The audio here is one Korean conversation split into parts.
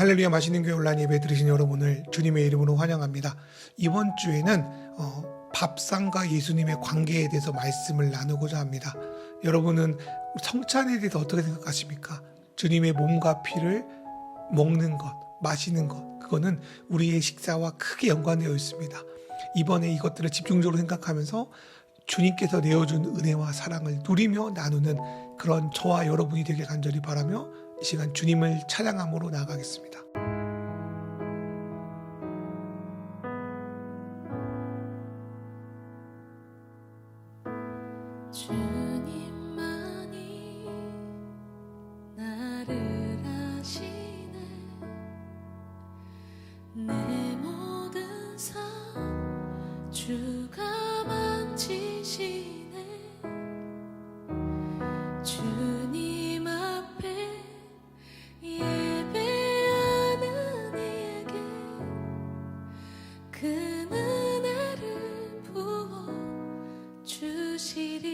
할렐루야 맛있는 교회 온라인 예배 들으신 여러분을 주님의 이름으로 환영합니다. 이번 주에는 밥상과 예수님의 관계에 대해서 말씀을 나누고자 합니다. 여러분은 성찬에 대해서 어떻게 생각하십니까? 주님의 몸과 피를 먹는 것, 마시는 것, 그거는 우리의 식사와 크게 연관되어 있습니다. 이번에 이것들을 집중적으로 생각하면서 주님께서 내어준 은혜와 사랑을 누리며 나누는 그런 저와 여러분이 되길 간절히 바라며 이 시간 주님을 찬양함으로 나아가겠습니다. 주님만이 나를 아시네. 내 모든 삶 주가 만지시네. 주님 앞에 예배하는 이에게 그 은혜를 부어 주시리.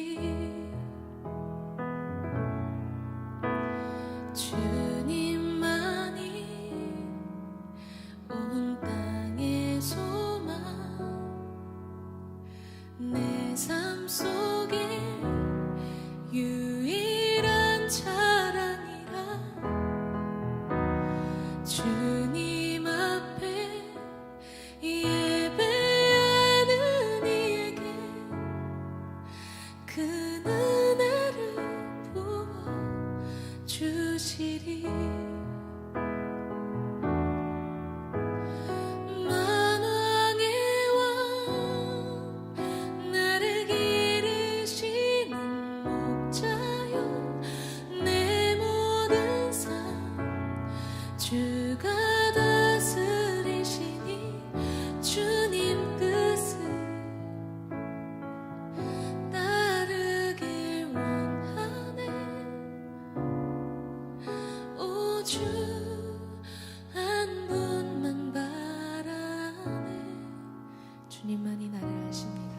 주님만이 온 땅의 소망, 내 삶 속에 유일한 자랑이라. 주님 앞에 예배하는 이에게 그 은혜를 부어 주시리. 만왕의 왕 나를 기르시는 목자여. 내 모든 삶 주가 다스리시니 주님 뜻을 따르길 원하네. 오 주 한 분만 바라네. 주님만이 나를 아십니다.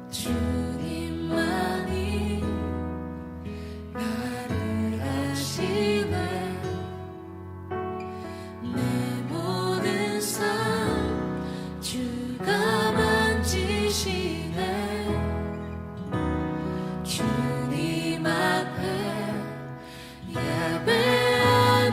주님만이 나를 아시네. 내 모든 삶 주가 만지시네. 주님 앞에 예배하는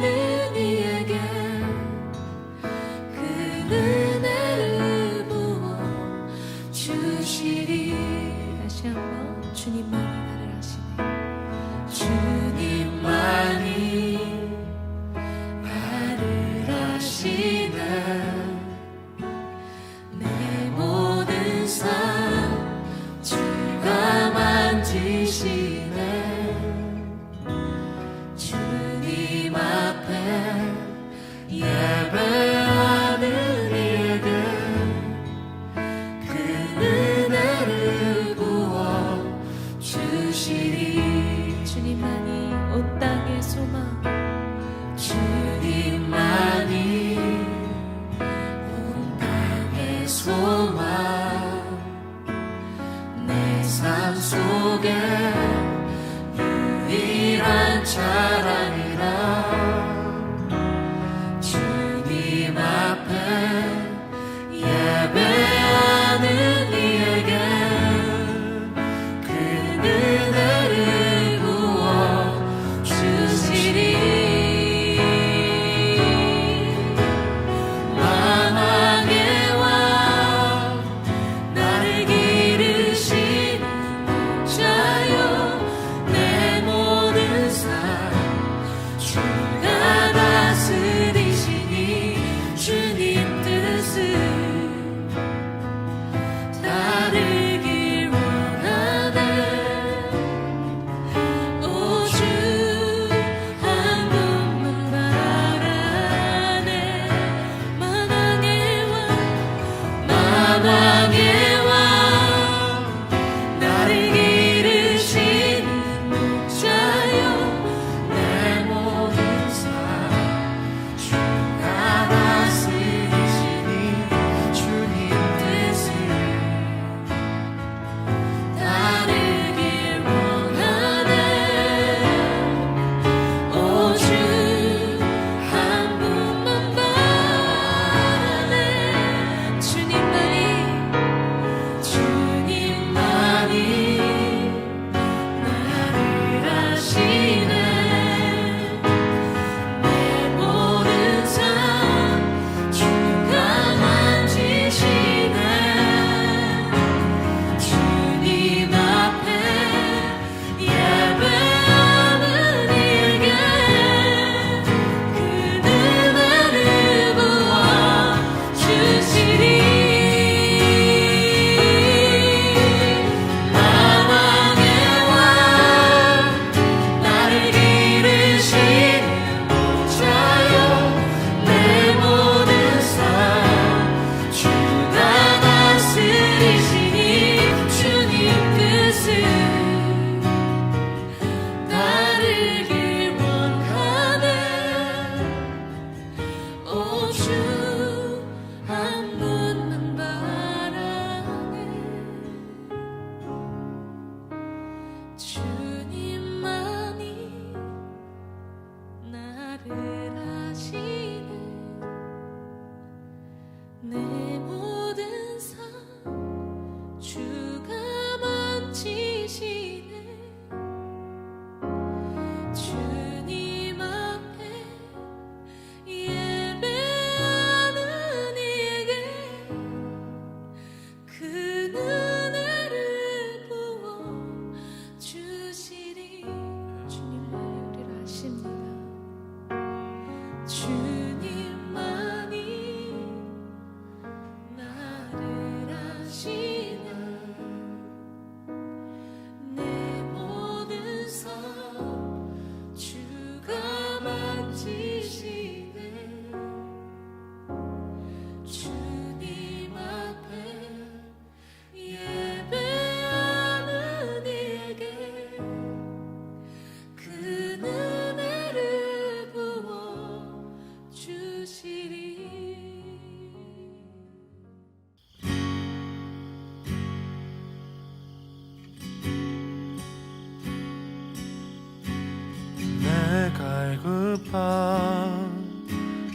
갈급함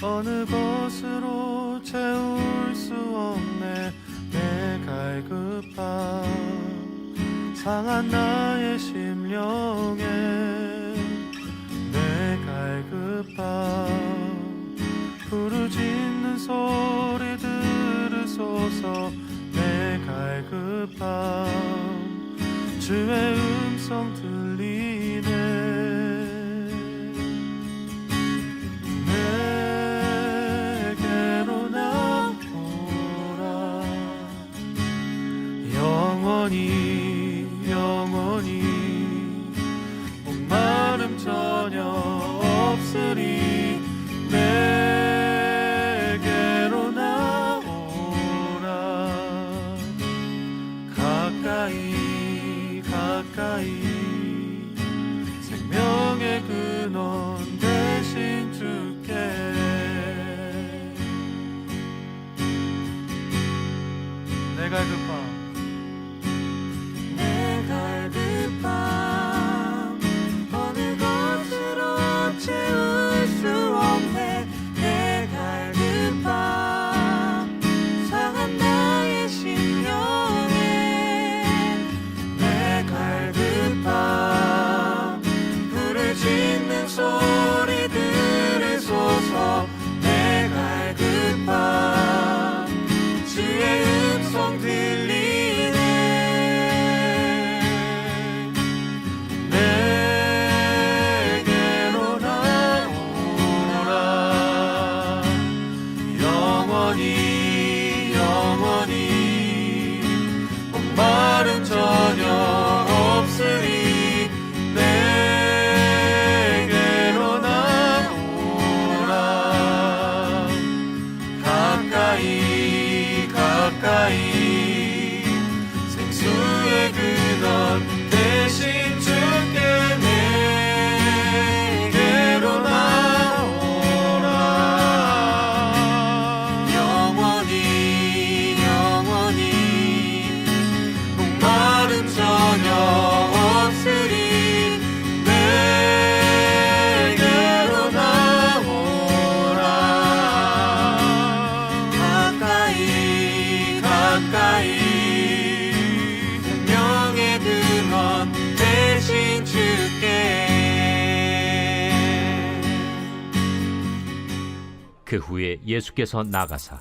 어느 것으로 채울 수 없네 내 갈급함 상한 나의 심령에 내 갈급함 부르짖는 소리 들으소서 내 갈급함 주의 음성 들리네 내게로 나오라 영원히 영원히 목마름 전혀 없으리 내게로 나오라 가까이 가까이 생명의 근원 대신 주께 내 갈급함 내 갈급함 어느 것으로 채울 수 없네 내 갈급함 상한 나의 심령에 내 갈급함 부르짖는 소리 들으소서 내 갈급함 주의 음성 들리네 내게로 나오라 영원히 영원히 목마름 전혀 없으리 내게로 나오라 가까이 가까이 생수의 근원 대신 주께 내게로 나오라 영원히 영원히 목마름 전혀 없으리 내게로 나오라 가까이 가까이 생명의 근원 대신 주께 그 후에 예수께서 나가사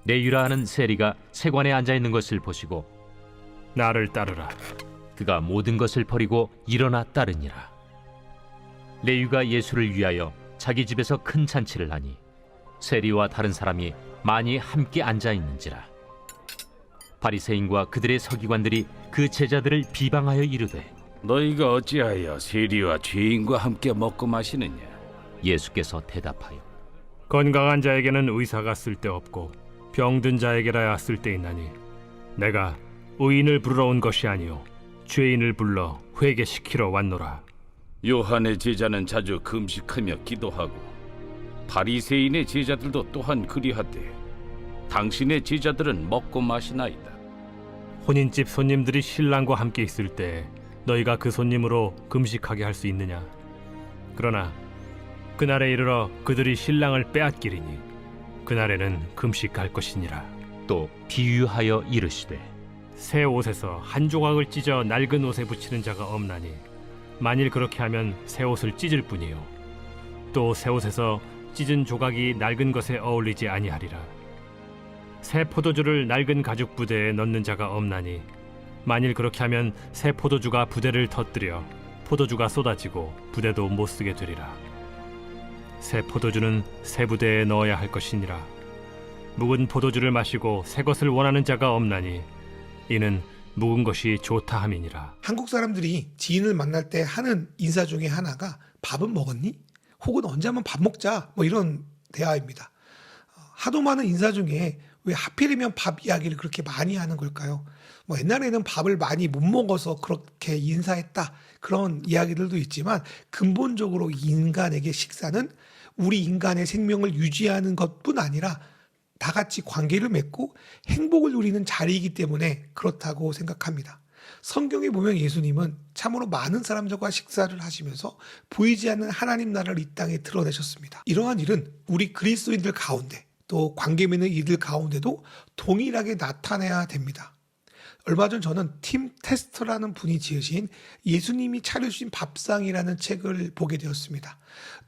레위라 하는 세리가 세관에 앉아 있는 것을 보시고 나를 따르라 그가 모든 것을 버리고 일어나 따르니라. 레위가 예수를 위하여 자기 집에서 큰 잔치를 하니 세리와 다른 사람이 많이 함께 앉아 있는지라. 바리새인과 그들의 서기관들이 그 제자들을 비방하여 이르되 너희가 어찌하여 세리와 죄인과 함께 먹고 마시느냐? 예수께서 대답하여 건강한 자에게는 의사가 쓸데없고 병든 자에게라야 쓸데있나니 내가 의인을 부르러 온 것이 아니요 죄인을 불러 회개시키러 왔노라. 요한의 제자는 자주 금식하며 기도하고 바리새인의 제자들도 또한 그리하되 당신의 제자들은 먹고 마시나이다. 혼인집 손님들이 신랑과 함께 있을 때 너희가 그 손님으로 금식하게 할 수 있느냐? 그러나 그날에 이르러 그들이 신랑을 빼앗기리니 그날에는 금식할 것이니라. 또 비유하여 이르시되 새 옷에서 한 조각을 찢어 낡은 옷에 붙이는 자가 없나니 만일 그렇게 하면 새 옷을 찢을 뿐이요 또 새 옷에서 찢은 조각이 낡은 것에 어울리지 아니하리라. 새 포도주를 낡은 가죽 부대에 넣는 자가 없나니 만일 그렇게 하면 새 포도주가 부대를 터뜨려 포도주가 쏟아지고 부대도 못 쓰게 되리라. 새 포도주는 새 부대에 넣어야 할 것이니라. 묵은 포도주를 마시고 새 것을 원하는 자가 없나니 이는 묵은 것이 좋다 함이니라. 한국 사람들이 지인을 만날 때 하는 인사 중에 하나가 밥은 먹었니? 혹은 언제 한번 밥 먹자 뭐 이런 대화입니다. 하도 많은 인사 중에 왜 하필이면 밥 이야기를 그렇게 많이 하는 걸까요? 뭐 옛날에는 밥을 많이 못 먹어서 그렇게 인사했다 그런 이야기들도 있지만 근본적으로 인간에게 식사는 우리 인간의 생명을 유지하는 것뿐 아니라 다 같이 관계를 맺고 행복을 누리는 자리이기 때문에 그렇다고 생각합니다. 성경에 보면 예수님은 참으로 많은 사람들과 식사를 하시면서 보이지 않는 하나님 나라를 이 땅에 드러내셨습니다. 이러한 일은 우리 그리스도인들 가운데 또 관계 맺는 이들 가운데도 동일하게 나타나야 됩니다. 얼마 전 저는 팀 테스터라는 분이 지으신 예수님이 차려주신 밥상이라는 책을 보게 되었습니다.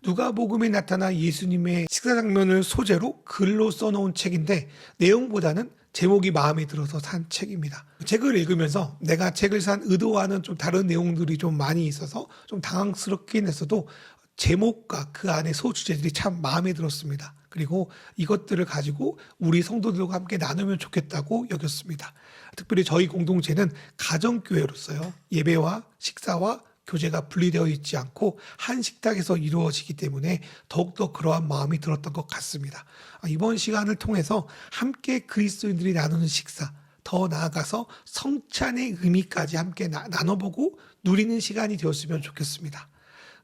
누가복음에 나타난 예수님의 식사 장면을 소재로 글로 써놓은 책인데 내용보다는 제목이 마음에 들어서 산 책입니다. 책을 읽으면서 내가 책을 산 의도와는 좀 다른 내용들이 좀 많이 있어서 좀 당황스럽긴 했어도 제목과 그 안에 소주제들이 참 마음에 들었습니다. 그리고 이것들을 가지고 우리 성도들과 함께 나누면 좋겠다고 여겼습니다. 특별히 저희 공동체는 가정교회로서요. 예배와 식사와 교제가 분리되어 있지 않고 한 식탁에서 이루어지기 때문에 더욱더 그러한 마음이 들었던 것 같습니다. 이번 시간을 통해서 함께 그리스도인들이 나누는 식사, 더 나아가서 성찬의 의미까지 함께 나눠보고 누리는 시간이 되었으면 좋겠습니다.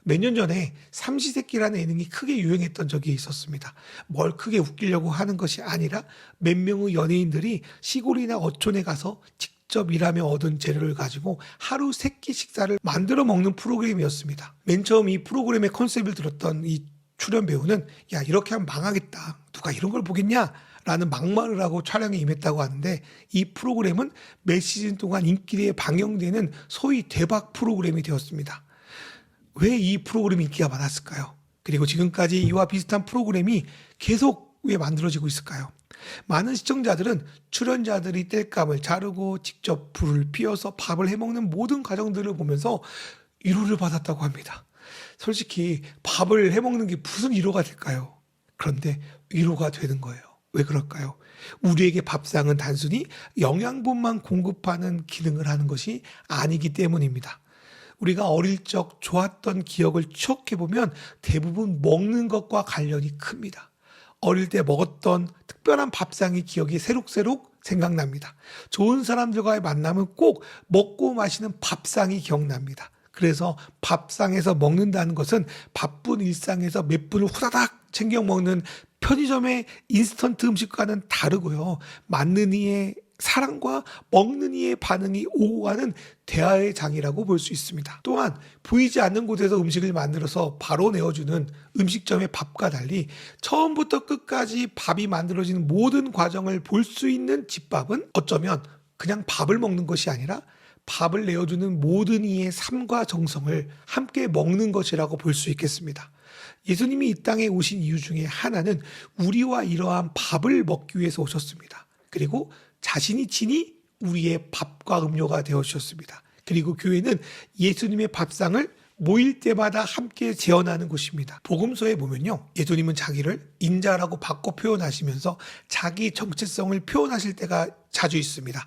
몇 년 전에 삼시세끼라는 예능이 크게 유행했던 적이 있었습니다. 뭘 크게 웃기려고 하는 것이 아니라 몇 명의 연예인들이 시골이나 어촌에 가서 직접 일하며 얻은 재료를 가지고 하루 3끼 식사를 만들어 먹는 프로그램이었습니다. 맨 처음 이 프로그램의 컨셉을 들었던 이 출연 배우는 야 이렇게 하면 망하겠다. 누가 이런 걸 보겠냐? 라는 막말을 하고 촬영에 임했다고 하는데 이 프로그램은 몇 시즌 동안 인기리에 방영되는 소위 대박 프로그램이 되었습니다. 왜 이 프로그램이 인기가 많았을까요? 그리고 지금까지 이와 비슷한 프로그램이 계속 왜 만들어지고 있을까요? 많은 시청자들은 출연자들이 땔감을 자르고 직접 불을 피워서 밥을 해먹는 모든 과정들을 보면서 위로를 받았다고 합니다. 솔직히 밥을 해먹는 게 무슨 위로가 될까요? 그런데 위로가 되는 거예요. 왜 그럴까요? 우리에게 밥상은 단순히 영양분만 공급하는 기능을 하는 것이 아니기 때문입니다. 우리가 어릴 적 좋았던 기억을 추억해보면 대부분 먹는 것과 관련이 큽니다. 어릴 때 먹었던 특별한 밥상의 기억이 새록새록 생각납니다. 좋은 사람들과의 만남은 꼭 먹고 마시는 밥상이 기억납니다. 그래서 밥상에서 먹는다는 것은 바쁜 일상에서 몇 분을 후다닥 챙겨 먹는 편의점의 인스턴트 음식과는 다르고요. 맞는 이의 사랑과 먹는 이의 반응이 오고 가는 대화의 장이라고 볼 수 있습니다. 또한 보이지 않는 곳에서 음식을 만들어서 바로 내어주는 음식점의 밥과 달리 처음부터 끝까지 밥이 만들어지는 모든 과정을 볼 수 있는 집밥은 어쩌면 그냥 밥을 먹는 것이 아니라 밥을 내어주는 모든 이의 삶과 정성을 함께 먹는 것이라고 볼 수 있겠습니다. 예수님이 이 땅에 오신 이유 중에 하나는 우리와 이러한 밥을 먹기 위해서 오셨습니다. 그리고 자신이 친히 우리의 밥과 음료가 되어주셨습니다. 그리고 교회는 예수님의 밥상을 모일 때마다 함께 재현하는 곳입니다. 복음서에 보면요. 예수님은 자기를 인자라고 바꿔 표현하시면서 자기 정체성을 표현하실 때가 자주 있습니다.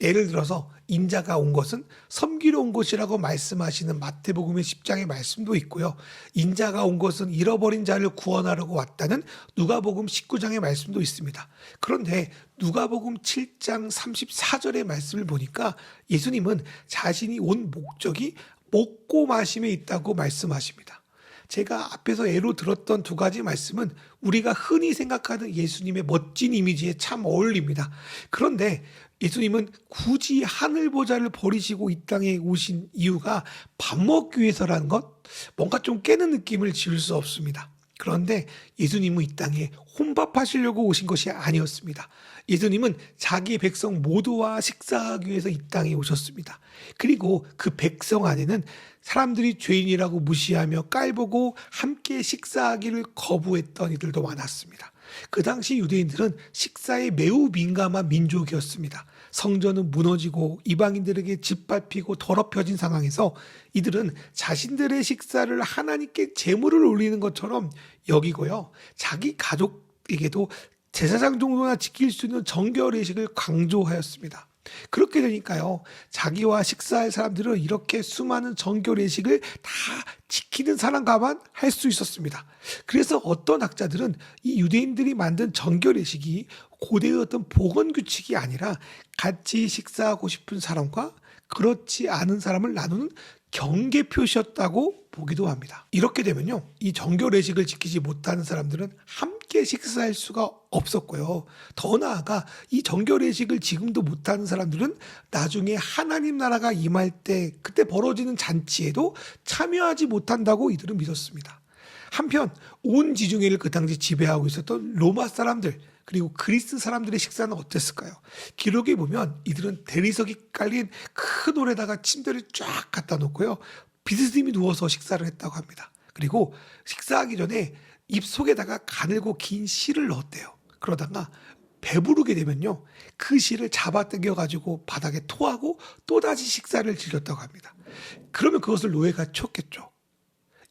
예를 들어서 인자가 온 것은 섬기러 온 것이라고 말씀하시는 마태복음의 10장의 말씀도 있고요. 인자가 온 것은 잃어버린 자를 구원하려고 왔다는 누가복음 19장의 말씀도 있습니다. 그런데 누가복음 7장 34절의 말씀을 보니까 예수님은 자신이 온 목적이 먹고 마심에 있다고 말씀하십니다. 제가 앞에서 예로 들었던 두 가지 말씀은 우리가 흔히 생각하는 예수님의 멋진 이미지에 참 어울립니다. 그런데 예수님은 굳이 하늘보좌를 버리시고 이 땅에 오신 이유가 밥 먹기 위해서라는 것, 뭔가 좀 깨는 느낌을 지울 수 없습니다. 그런데 예수님은 이 땅에 혼밥하시려고 오신 것이 아니었습니다. 예수님은 자기 백성 모두와 식사하기 위해서 이 땅에 오셨습니다. 그리고 그 백성 안에는 사람들이 죄인이라고 무시하며 깔보고 함께 식사하기를 거부했던 이들도 많았습니다. 그 당시 유대인들은 식사에 매우 민감한 민족이었습니다. 성전은 무너지고 이방인들에게 짓밟히고 더럽혀진 상황에서 이들은 자신들의 식사를 하나님께 제물을 올리는 것처럼 여기고요. 자기 가족에게도 제사장 정도나 지킬 수 있는 정결의식을 강조하였습니다. 그렇게 되니까요. 자기와 식사할 사람들은 이렇게 수많은 정결의식을 다 지키는 사람과만 할 수 있었습니다. 그래서 어떤 학자들은 이 유대인들이 만든 정결의식이 고대의 어떤 보건규칙이 아니라 같이 식사하고 싶은 사람과 그렇지 않은 사람을 나누는 경계 표시였다고 보기도 합니다. 이렇게 되면요, 이 정결의식을 지키지 못하는 사람들은 함께 식사할 수가 없었고요. 더 나아가 이 정결의식을 지금도 못하는 사람들은 나중에 하나님 나라가 임할 때 그때 벌어지는 잔치에도 참여하지 못한다고 이들은 믿었습니다. 한편 온 지중해를 그 당시 지배하고 있었던 로마 사람들 그리고 그리스 사람들의 식사는 어땠을까요? 기록에 보면 이들은 대리석이 깔린 큰 홀에다가 침대를 쫙 갖다 놓고요, 비스듬히 누워서 식사를 했다고 합니다. 그리고 식사하기 전에 입 속에다가 가늘고 긴 실을 넣었대요. 그러다가 배부르게 되면요, 그 실을 잡아당겨 가지고 바닥에 토하고 또다시 식사를 즐겼다고 합니다. 그러면 그것을 노예가 쳤겠죠.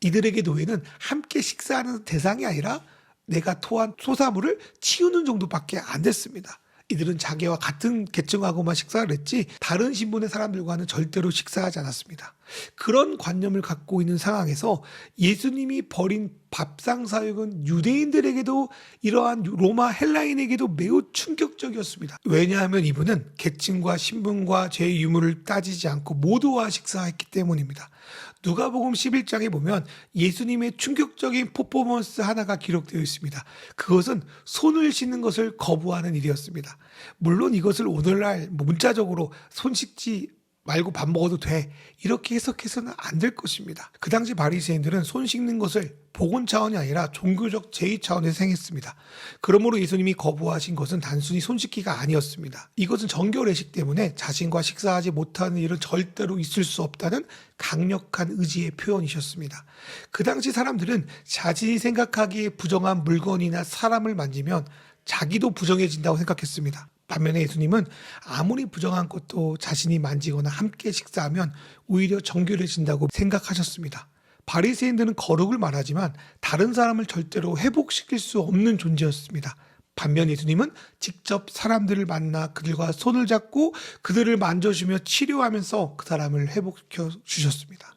이들에게 노예는 함께 식사하는 대상이 아니라 내가 토한 소사물을 치우는 정도밖에 안 됐습니다. 이들은 자기와 같은 계층하고만 식사를 했지 다른 신분의 사람들과는 절대로 식사하지 않았습니다. 그런 관념을 갖고 있는 상황에서 예수님이 벌인 밥상 사역은 유대인들에게도 이러한 로마 헬라인에게도 매우 충격적이었습니다. 왜냐하면 이분은 계층과 신분과 죄의 유무를 따지지 않고 모두와 식사했기 때문입니다. 누가복음 11장에 보면 예수님의 충격적인 퍼포먼스 하나가 기록되어 있습니다. 그것은 손을 씻는 것을 거부하는 일이었습니다. 물론 이것을 오늘날 문자적으로 손 씻지 말고 밥 먹어도 돼, 이렇게 해석해서는 안 될 것입니다. 그 당시 바리새인들은 손 씻는 것을 복원 차원이 아니라 종교적 제의 차원에서 행했습니다. 그러므로 예수님이 거부하신 것은 단순히 손 씻기가 아니었습니다. 이것은 정결의식 때문에 자신과 식사하지 못하는 일은 절대로 있을 수 없다는 강력한 의지의 표현이셨습니다. 그 당시 사람들은 자신이 생각하기에 부정한 물건이나 사람을 만지면 자기도 부정해진다고 생각했습니다. 반면에 예수님은 아무리 부정한 것도 자신이 만지거나 함께 식사하면 오히려 정결해진다고 생각하셨습니다. 바리새인들은 거룩을 말하지만 다른 사람을 절대로 회복시킬 수 없는 존재였습니다. 반면 예수님은 직접 사람들을 만나 그들과 손을 잡고 그들을 만져주며 치료하면서 그 사람을 회복시켜 주셨습니다.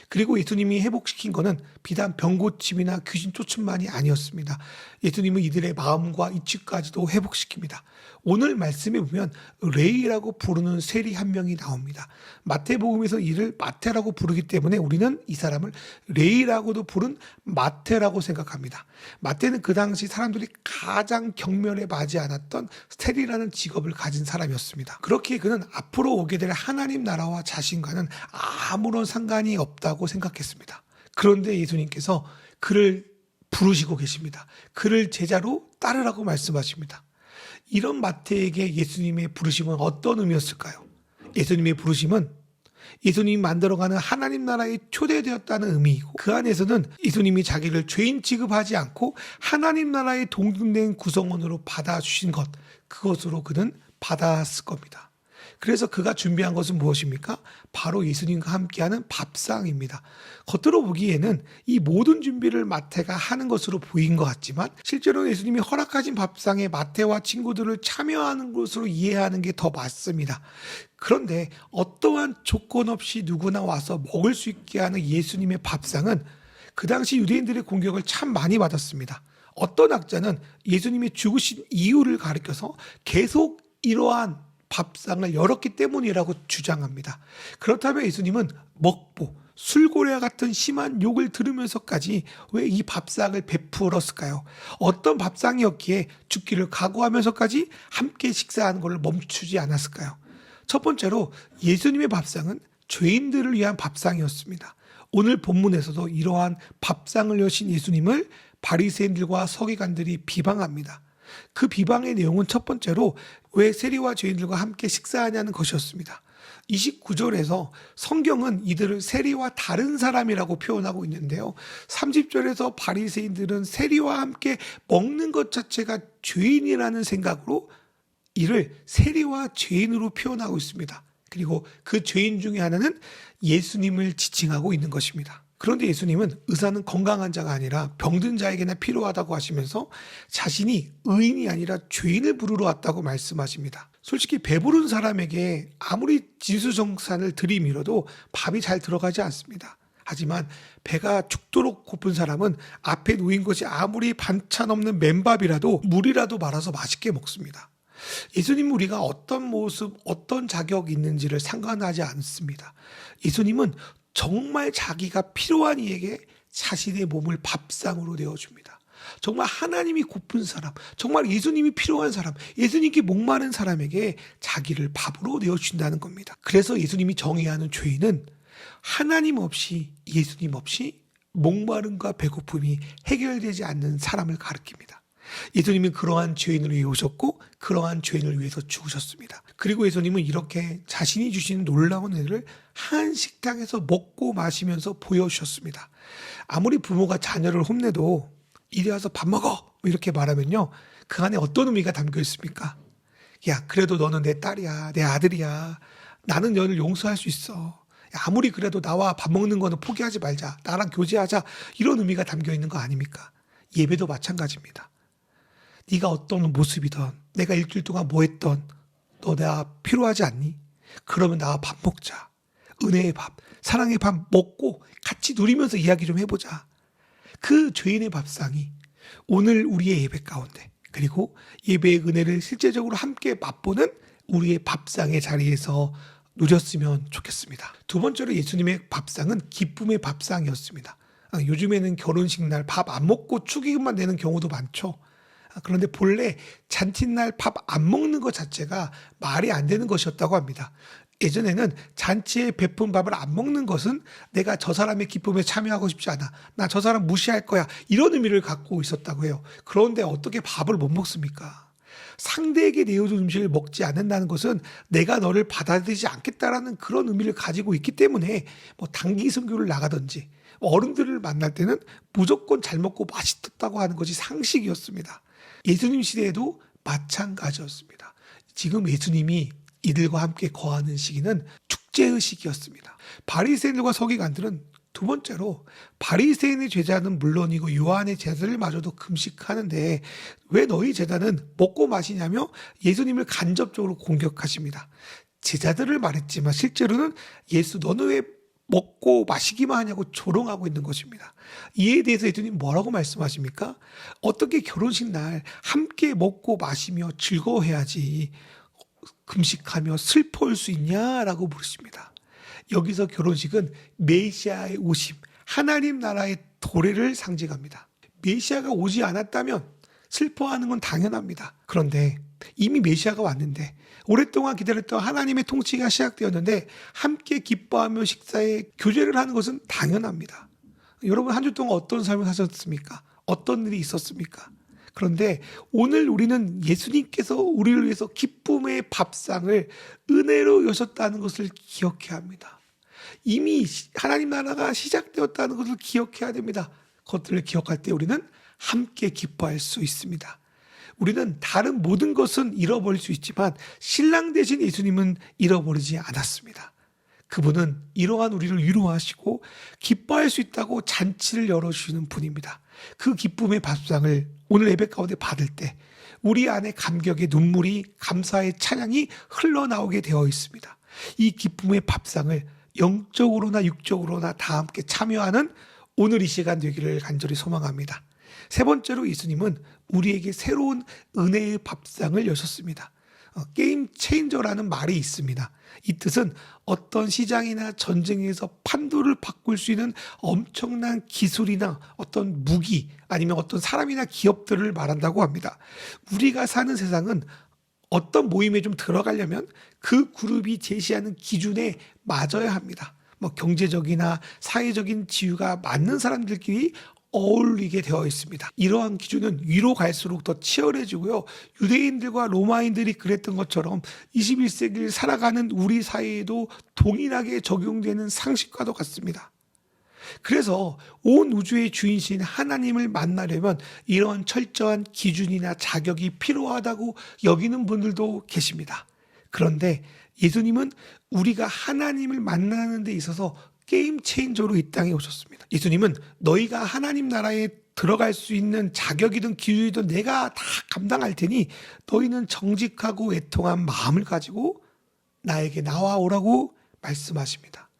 그리고 예수님이 회복시킨 것은 비단 병고침이나 귀신 쫓음만이 아니었습니다. 예수님은 이들의 마음과 이치까지도 회복시킵니다. 오늘 말씀에 보면 레이라고 부르는 세리 한 명이 나옵니다. 마태복음에서 이를 마태라고 부르기 때문에 우리는 이 사람을 레이라고도 부른 마태라고 생각합니다. 마태는 그 당시 사람들이 가장 경멸에 맞지 않았던 세리라는 직업을 가진 사람이었습니다. 그렇게 그는 앞으로 오게 될 하나님 나라와 자신과는 아무런 상관이 없다고 생각했습니다. 그런데 예수님께서 그를 부르시고 계십니다. 그를 제자로 따르라고 말씀하십니다. 이런 마태에게 예수님의 부르심은 어떤 의미였을까요? 예수님의 부르심은 예수님이 만들어가는 하나님 나라에 초대되었다는 의미이고, 그 안에서는 예수님이 자기를 죄인 취급하지 않고 하나님 나라의 동등된 구성원으로 받아주신 것, 그것으로 그는 받았을 겁니다. 그래서 그가 준비한 것은 무엇입니까? 바로 예수님과 함께하는 밥상입니다. 겉으로 보기에는 이 모든 준비를 마태가 하는 것으로 보인 것 같지만 실제로는 예수님이 허락하신 밥상에 마태와 친구들을 참여하는 것으로 이해하는 게 더 맞습니다. 그런데 어떠한 조건 없이 누구나 와서 먹을 수 있게 하는 예수님의 밥상은 그 당시 유대인들의 공격을 참 많이 받았습니다. 어떤 학자는 예수님이 죽으신 이유를 가리켜서 계속 이러한 밥상을 열었기 때문이라고 주장합니다. 그렇다면 예수님은 먹보, 술고래와 같은 심한 욕을 들으면서까지 왜 이 밥상을 베풀었을까요? 어떤 밥상이었기에 죽기를 각오하면서까지 함께 식사하는 것을 멈추지 않았을까요? 첫 번째로 예수님의 밥상은 죄인들을 위한 밥상이었습니다. 오늘 본문에서도 이러한 밥상을 여신 예수님을 바리새인들과 서기관들이 비방합니다. 그 비방의 내용은 첫 번째로 왜 세리와 죄인들과 함께 식사하냐는 것이었습니다. 29절에서 성경은 이들을 세리와 다른 사람이라고 표현하고 있는데요. 30절에서 바리새인들은 세리와 함께 먹는 것 자체가 죄인이라는 생각으로 이를 세리와 죄인으로 표현하고 있습니다. 그리고 그 죄인 중에 하나는 예수님을 지칭하고 있는 것입니다. 그런데 예수님은 의사는 건강한 자가 아니라 병든 자에게나 필요하다고 하시면서 자신이 의인이 아니라 죄인을 부르러 왔다고 말씀하십니다. 솔직히 배부른 사람에게 아무리 진수성찬을 들이밀어도 밥이 잘 들어가지 않습니다. 하지만 배가 죽도록 고픈 사람은 앞에 놓인 것이 아무리 반찬 없는 맨밥이라도 물이라도 말아서 맛있게 먹습니다. 예수님은 우리가 어떤 모습, 어떤 자격이 있는지를 상관하지 않습니다. 예수님은 정말 자기가 필요한 이에게 자신의 몸을 밥상으로 내어줍니다. 정말 하나님이 고픈 사람, 정말 예수님이 필요한 사람, 예수님께 목마른 사람에게 자기를 밥으로 내어준다는 겁니다. 그래서 예수님이 정의하는 죄인은 하나님 없이, 예수님 없이 목마름과 배고픔이 해결되지 않는 사람을 가리킵니다. 예수님은 그러한 죄인을 위해 오셨고 그러한 죄인을 위해서 죽으셨습니다. 그리고 예수님은 이렇게 자신이 주시는 놀라운 은혜를 한 식당에서 먹고 마시면서 보여주셨습니다. 아무리 부모가 자녀를 혼내도 이리 와서 밥 먹어 이렇게 말하면요, 그 안에 어떤 의미가 담겨 있습니까? 야, 그래도 너는 내 딸이야, 내 아들이야, 나는 너를 용서할 수 있어, 야, 아무리 그래도 나와 밥 먹는 거는 포기하지 말자, 나랑 교제하자, 이런 의미가 담겨 있는 거 아닙니까? 예배도 마찬가지입니다. 네가 어떤 모습이든, 내가 일주일 동안 뭐 했던, 너 나 필요하지 않니? 그러면 나와 밥 먹자. 은혜의 밥, 사랑의 밥 먹고 같이 누리면서 이야기 좀 해보자. 그 죄인의 밥상이 오늘 우리의 예배 가운데, 그리고 예배의 은혜를 실제적으로 함께 맛보는 우리의 밥상의 자리에서 누렸으면 좋겠습니다. 두 번째로 예수님의 밥상은 기쁨의 밥상이었습니다. 요즘에는 결혼식 날 밥 안 먹고 축의금만 내는 경우도 많죠. 그런데 본래 잔칫날 밥 안 먹는 것 자체가 말이 안 되는 것이었다고 합니다. 예전에는 잔치에 베푼 밥을 안 먹는 것은 내가 저 사람의 기쁨에 참여하고 싶지 않아, 나 저 사람 무시할 거야, 이런 의미를 갖고 있었다고 해요. 그런데 어떻게 밥을 못 먹습니까? 상대에게 내어준 음식을 먹지 않는다는 것은 내가 너를 받아들이지 않겠다라는 그런 의미를 가지고 있기 때문에 뭐 단기 선교를 나가든지 어른들을 만날 때는 무조건 잘 먹고 맛있었다고 하는 것이 상식이었습니다. 예수님 시대에도 마찬가지였습니다. 지금 예수님이 이들과 함께 거하는 시기는 축제의 시기였습니다. 바리새인들과 서기관들은 두 번째로 바리새인의 제자는 물론이고 요한의 제자들마저도 금식하는데 왜 너희 제자는 먹고 마시냐며 예수님을 간접적으로 공격하십니다. 제자들을 말했지만 실제로는 예수 너는 왜 먹고 마시기만 하냐고 조롱하고 있는 것입니다. 이에 대해서 예수님 뭐라고 말씀하십니까? 어떻게 결혼식 날 함께 먹고 마시며 즐거워해야지 금식하며 슬퍼할 수 있냐라고 물으십니다. 여기서 결혼식은 메시아의 오심, 하나님 나라의 도래를 상징합니다. 메시아가 오지 않았다면 슬퍼하는 건 당연합니다. 그런데 이미 메시아가 왔는데, 오랫동안 기다렸던 하나님의 통치가 시작되었는데 함께 기뻐하며 식사에 교제를 하는 것은 당연합니다. 여러분, 한 주 동안 어떤 삶을 사셨습니까? 어떤 일이 있었습니까? 그런데 오늘 우리는 예수님께서 우리를 위해서 기쁨의 밥상을 은혜로 여셨다는 것을 기억해야 합니다. 이미 하나님 나라가 시작되었다는 것을 기억해야 됩니다. 그것들을 기억할 때 우리는 함께 기뻐할 수 있습니다. 우리는 다른 모든 것은 잃어버릴 수 있지만 신랑 되신 예수님은 잃어버리지 않았습니다. 그분은 이러한 우리를 위로하시고 기뻐할 수 있다고 잔치를 열어주시는 분입니다. 그 기쁨의 밥상을 오늘 예배 가운데 받을 때 우리 안에 감격의 눈물이, 감사의 찬양이 흘러나오게 되어 있습니다. 이 기쁨의 밥상을 영적으로나 육적으로나 다 함께 참여하는 오늘 이 시간 되기를 간절히 소망합니다. 세 번째로 예수님은 우리에게 새로운 은혜의 밥상을 여셨습니다. 게임 체인저라는 말이 있습니다. 이 뜻은 어떤 시장이나 전쟁에서 판도를 바꿀 수 있는 엄청난 기술이나 어떤 무기, 아니면 어떤 사람이나 기업들을 말한다고 합니다. 우리가 사는 세상은 어떤 모임에 좀 들어가려면 그 그룹이 제시하는 기준에 맞아야 합니다. 경제적이나 사회적인 지위가 맞는 사람들끼리 어울리게 되어 있습니다. 이러한 기준은 위로 갈수록 더 치열해지고요. 유대인들과 로마인들이 그랬던 것처럼 21세기를 살아가는 우리 사회에도 동일하게 적용되는 상식과도 같습니다. 그래서 온 우주의 주인이신 하나님을 만나려면 이런 철저한 기준이나 자격이 필요하다고 여기는 분들도 계십니다. 그런데 예수님은 우리가 하나님을 만나는 데 있어서 게임 체인저로 이 땅에 오셨습니다. 예수님은 너희가 하나님 나라에 들어갈 수 있는 자격이든 기준이든 내가 다 감당할 테니 너희는 정직하고 애통한 마음을 가지고 나에게 나와오라고 말씀하십니다.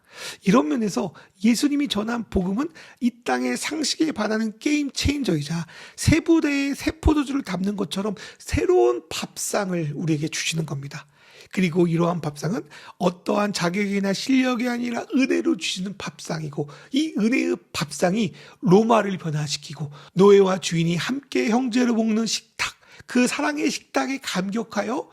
이런 면에서 예수님이 전한 복음은 이 땅의 상식에 반하는 게임 체인저이자 세 부대의 새 포도주를 담는 것처럼 새로운 밥상을 우리에게 주시는 겁니다. 그리고 이러한 밥상은 어떠한 자격이나 실력이 아니라 은혜로 주시는 밥상이고, 이 은혜의 밥상이 로마를 변화시키고 노예와 주인이 함께 형제로 먹는 식탁, 그 사랑의 식탁에 감격하여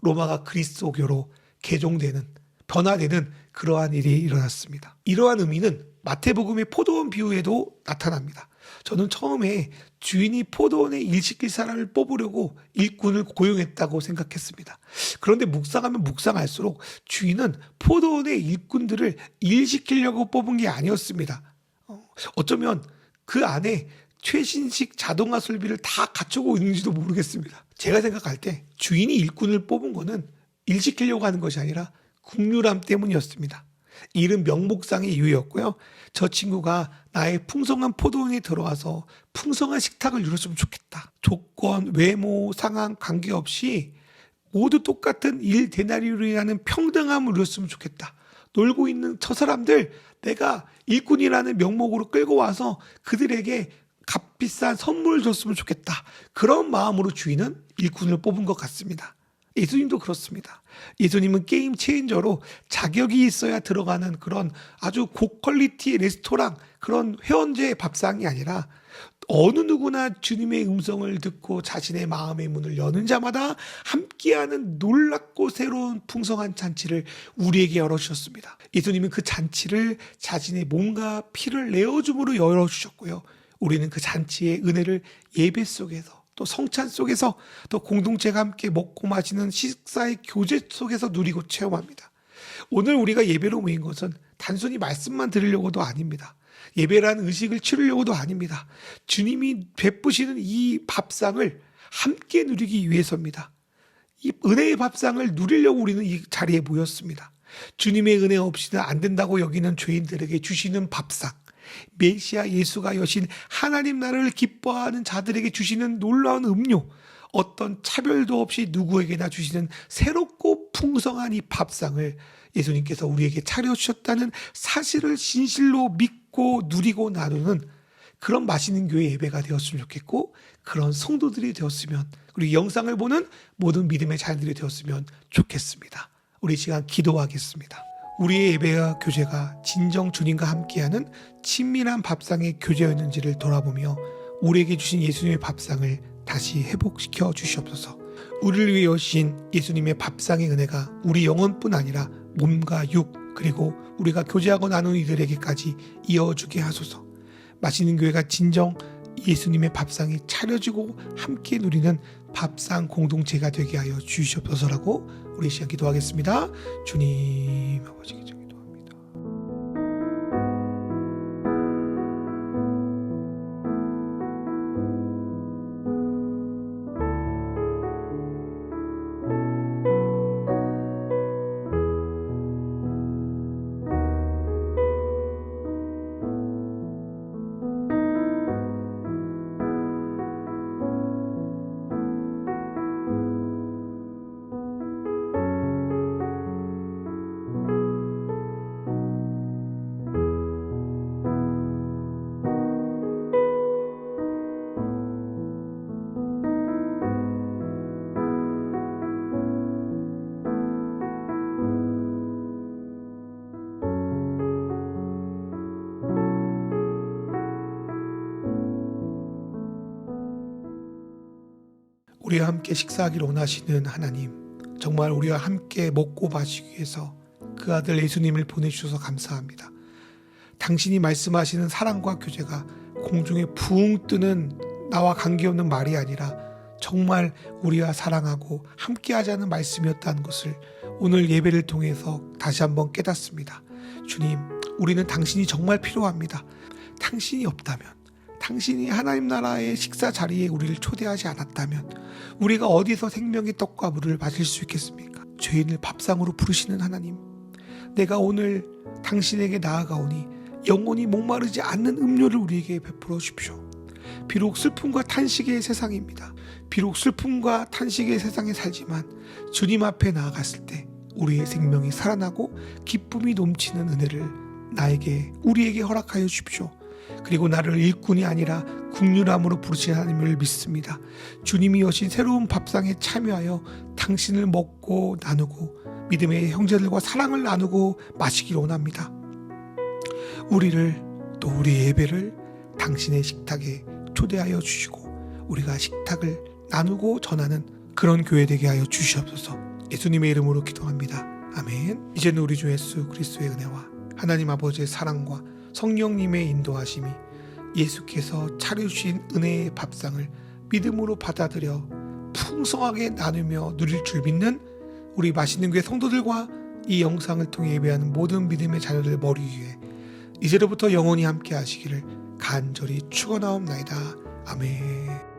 로마가 그리스도교로 개종되는, 변화되는 그러한 일이 일어났습니다. 이러한 의미는 마태복음의 포도원 비유에도 나타납니다. 저는 처음에 주인이 포도원에 일 시킬 사람을 뽑으려고 일꾼을 고용했다고 생각했습니다. 그런데 묵상하면 묵상할수록 주인은 포도원의 일꾼들을 일 시키려고 뽑은 게 아니었습니다. 어쩌면 그 안에 최신식 자동화 설비를 다 갖추고 있는지도 모르겠습니다. 제가 생각할 때 주인이 일꾼을 뽑은 거는 일 시키려고 하는 것이 아니라 국률함 때문이었습니다. 이른 명목상의 이유였고요. 저 친구가 나의 풍성한 포도원에 들어와서 풍성한 식탁을 누렸으면 좋겠다. 조건, 외모, 상황 관계없이 모두 똑같은 1데나리온이라는 평등함을 누렸으면 좋겠다. 놀고 있는 저 사람들 내가 일꾼이라는 명목으로 끌고 와서 그들에게 값비싼 선물을 줬으면 좋겠다. 그런 마음으로 주인은 일꾼을 뽑은 것 같습니다. 예수님도 그렇습니다. 예수님은 게임 체인저로 자격이 있어야 들어가는 그런 아주 고퀄리티의 레스토랑, 그런 회원제의 밥상이 아니라 어느 누구나 주님의 음성을 듣고 자신의 마음의 문을 여는 자마다 함께하는 놀랍고 새로운 풍성한 잔치를 우리에게 열어주셨습니다. 예수님은 그 잔치를 자신의 몸과 피를 내어줌으로 열어주셨고요. 우리는 그 잔치의 은혜를 예배 속에서, 또 성찬 속에서, 또 공동체가 함께 먹고 마시는 식사의 교제 속에서 누리고 체험합니다. 오늘 우리가 예배로 모인 것은 단순히 말씀만 들으려고도 아닙니다. 예배라는 의식을 치르려고도 아닙니다. 주님이 베푸시는 이 밥상을 함께 누리기 위해서입니다. 이 은혜의 밥상을 누리려고 우리는 이 자리에 모였습니다. 주님의 은혜 없이는 안 된다고 여기는 죄인들에게 주시는 밥상, 메시아 예수가 여신 하나님 나라를 기뻐하는 자들에게 주시는 놀라운 음료, 어떤 차별도 없이 누구에게나 주시는 새롭고 풍성한 이 밥상을 예수님께서 우리에게 차려주셨다는 사실을 진실로 믿고 누리고 나누는 그런 맛있는 교회 예배가 되었으면 좋겠고, 그런 성도들이 되었으면, 그리고 영상을 보는 모든 믿음의 자녀들이 되었으면 좋겠습니다. 우리 시간 기도하겠습니다. 우리의 예배와 교제가 진정 주님과 함께하는 친밀한 밥상의 교제였는지를 돌아보며 우리에게 주신 예수님의 밥상을 다시 회복시켜 주시옵소서. 우리를 위해 오신 예수님의 밥상의 은혜가 우리 영혼뿐 아니라 몸과 육, 그리고 우리가 교제하고 나눈 이들에게까지 이어주게 하소서. 맛있는 교회가 진정 예수님의 밥상이 차려지고 함께 누리는 밥상 공동체가 되게 하여 주시옵소서라고 우리 시간 기도하겠습니다. 주님 아버지께 기도합니다. 우리와 함께 식사하기를 원하시는 하나님, 정말 우리와 함께 먹고 마시기 위해서 그 아들 예수님을 보내주셔서 감사합니다. 당신이 말씀하시는 사랑과 교제가 공중에 붕 뜨는 나와 관계없는 말이 아니라 정말 우리와 사랑하고 함께하자는 말씀이었다는 것을 오늘 예배를 통해서 다시 한번 깨닫습니다. 주님, 우리는 당신이 정말 필요합니다. 당신이 없다면, 당신이 하나님 나라의 식사 자리에 우리를 초대하지 않았다면 우리가 어디서 생명의 떡과 물을 마실 수 있겠습니까? 죄인을 밥상으로 부르시는 하나님, 내가 오늘 당신에게 나아가오니 영원히 목마르지 않는 음료를 우리에게 베풀어 주십시오. 비록 슬픔과 탄식의 세상입니다. 비록 슬픔과 탄식의 세상에 살지만 주님 앞에 나아갔을 때 우리의 생명이 살아나고 기쁨이 넘치는 은혜를 우리에게 허락하여 주십시오. 그리고 나를 일꾼이 아니라 국률함으로 부르신 하나님을 믿습니다. 주님이 여신 새로운 밥상에 참여하여 당신을 먹고 나누고 믿음의 형제들과 사랑을 나누고 마시기를 원합니다. 우리를 또 우리 예배를 당신의 식탁에 초대하여 주시고 우리가 식탁을 나누고 전하는 그런 교회 되게 하여 주시옵소서. 예수님의 이름으로 기도합니다. 아멘. 이제는 우리 주 예수 그리스도의 은혜와 하나님 아버지의 사랑과 성령님의 인도하심이 예수께서 차려주신 은혜의 밥상을 믿음으로 받아들여 풍성하게 나누며 누릴 줄 믿는 우리 맛있는 교회 성도들과 이 영상을 통해 예배하는 모든 믿음의 자녀들 머리 위에 이제로부터 영원히 함께 하시기를 간절히 축원하옵나이다. 아멘.